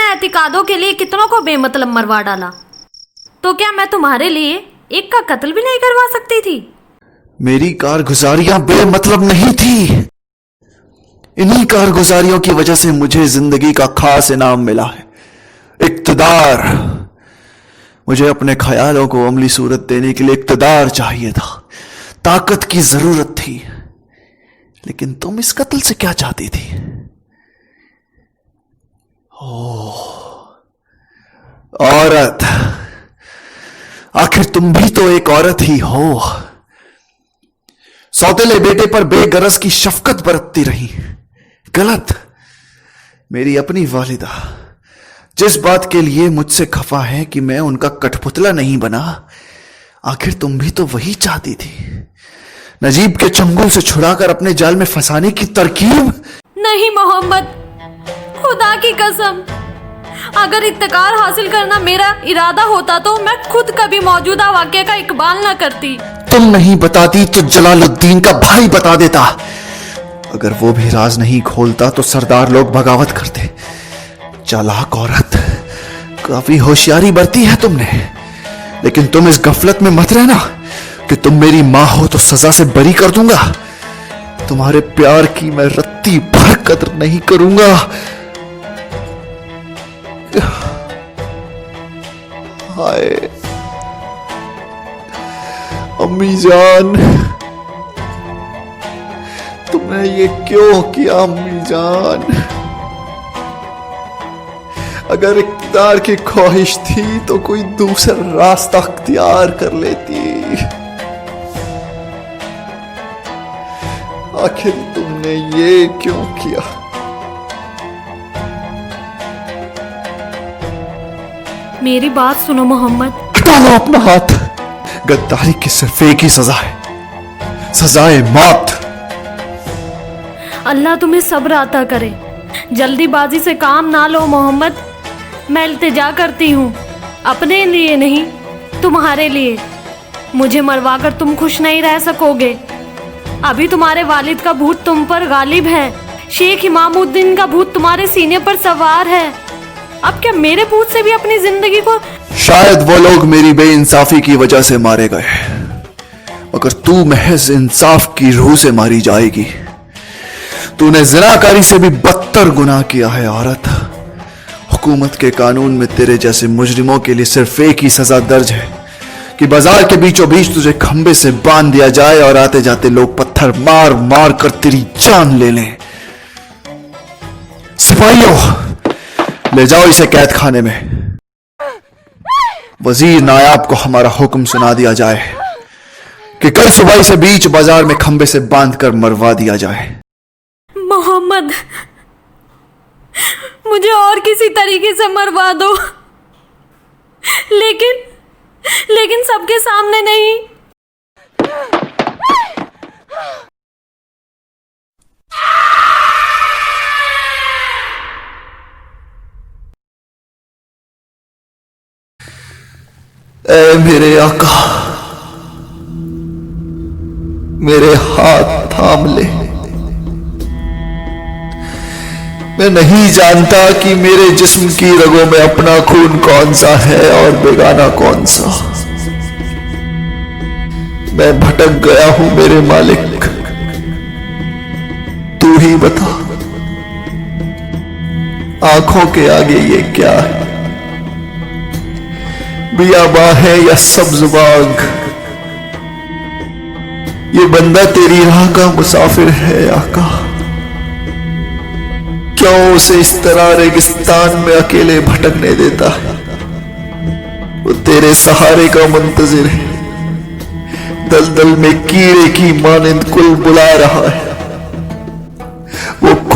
एतिकादों के लिए कितनों को बेमतलब मरवा डाला, तो क्या मैं तुम्हारे लिए एक का कत्ल भी नहीं करवा सकती थी? मेरी कारगुजारियां बेमतलब नहीं थी। इन्हीं कारगुजारियों की वजह से मुझे जिंदगी का खास इनाम मिला है, इक्तदार। मुझे अपने ख्यालों को अमली सूरत देने के लिए इक्तदार चाहिए था, ताकत की जरूरत थी। लेकिन तुम इस कत्ल से क्या चाहती थी? औरत, आखिर तुम भी तो एक औरत ही हो। सौतेले बेटे पर बेगरज की शफकत बरतती रही। गलत। मेरी अपनी वालिदा जिस बात के लिए मुझसे खफा है कि मैं उनका कठपुतला नहीं बना, आखिर तुम भी तो वही चाहती थी, नजीब के चंगुल से छुड़ाकर अपने जाल में फंसाने की तरकीब। नहीं मोहम्मद, खुदा की कसम, अगर इत्तकार हासिल करना मेरा इरादा होता तो मैं खुद कभी मौजूदा वाकये का इकबाल ना करती। तुम नहीं बताती तो जलालुद्दीन का भाई बता देता। अगर वो भी राज नहीं खोलता तो सरदार लोग बगावत करते। चालाक औरत, काफी होशियारी बरती है तुमने, लेकिन तुम इस गफलत में मत रहना कि तुम मेरी मां हो तो सजा से बरी कर दूंगा। तुम्हारे प्यार की मैं रत्ती भर कदर नहीं करूंगा। हाय अम्मी जान, तुमने ये क्यों किया अम्मी जान? अगर इक़्तिदार की ख्वाहिश थी तो कोई दूसरा रास्ता अख्तियार कर लेती। आखिर तुमने ये क्यों किया? मेरी बात सुनो मोहम्मद। डालो अपना हाथ। गद्दारी की सिर्फ एक ही सजा है, सजाए मौत। अल्लाह तुम्हें सब्र अता करे। जल्दीबाजी से काम ना लो मोहम्मद। मैं इल्तिजा करती हूँ, अपने लिए नहीं तुम्हारे लिए। मुझे मरवाकर तुम खुश नहीं रह सकोगे। अभी तुम्हारे वालिद का भूत तुम पर गालिब है। शेख इमामुद्दीन का भूत तुम्हारे सीने पर सवार है। अब क्या मेरे भूत से भी अपनी जिंदगी को? शायद वो लोग मेरी बेइंसाफी की वजह से मारे गए, मगर तू महज इंसाफ की रूह से मारी जाएगी। तूने जिनाकारी से भी बदतर गुनाह किया है औरत। हुकूमत के कानून में तेरे जैसे मुजरिमों के लिए सिर्फ एक ही सजा दर्ज है कि बाजार के बीचों बीच तुझे खंबे से बांध दिया जाए और आते जाते लोग पत्थर मार मार कर तेरी जान ले लें। सिपाहियों, ले जाओ इसे कैद खाने में। वजीर नायाब को हमारा हुक्म सुना दिया जाए कि कल सुबह इसे बीच बाजार में खंबे से बांधकर मरवा दिया जाए। मोहम्मद, मुझे और किसी तरीके से मरवा दो, लेकिन सबके सामने नहीं। ऐ मेरे आका, मेरे हाथ थाम ले। मैं नहीं जानता कि मेरे जिस्म की रगों में अपना खून कौन सा है और बेगाना कौन सा। मैं भटक गया हूं मेरे मालिक, तू ही बता, आंखों के आगे ये क्या है? बियाबा है या सब्ज बाग? ये बंदा तेरी राह का मुसाफिर है आका। क्यों उसे इस तरह रेगिस्तान में अकेले भटकने देता है? वो तेरे सहारे का मुंतजिर है, दलदल में कीड़े की मानिंद कुल बुला रहा है।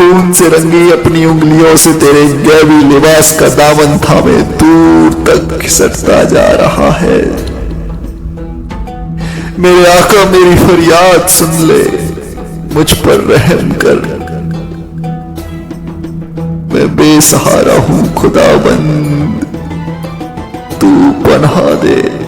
खून से रंगी अपनी उंगलियों से तेरे गैबी लिबास का दामन थामे दूर तक खिसकता जा रहा है। मेरे आका मेरी फरियाद सुन ले, मुझ पर रहम कर, मैं बेसहारा हूं खुदाबंद, तू पनाह दे।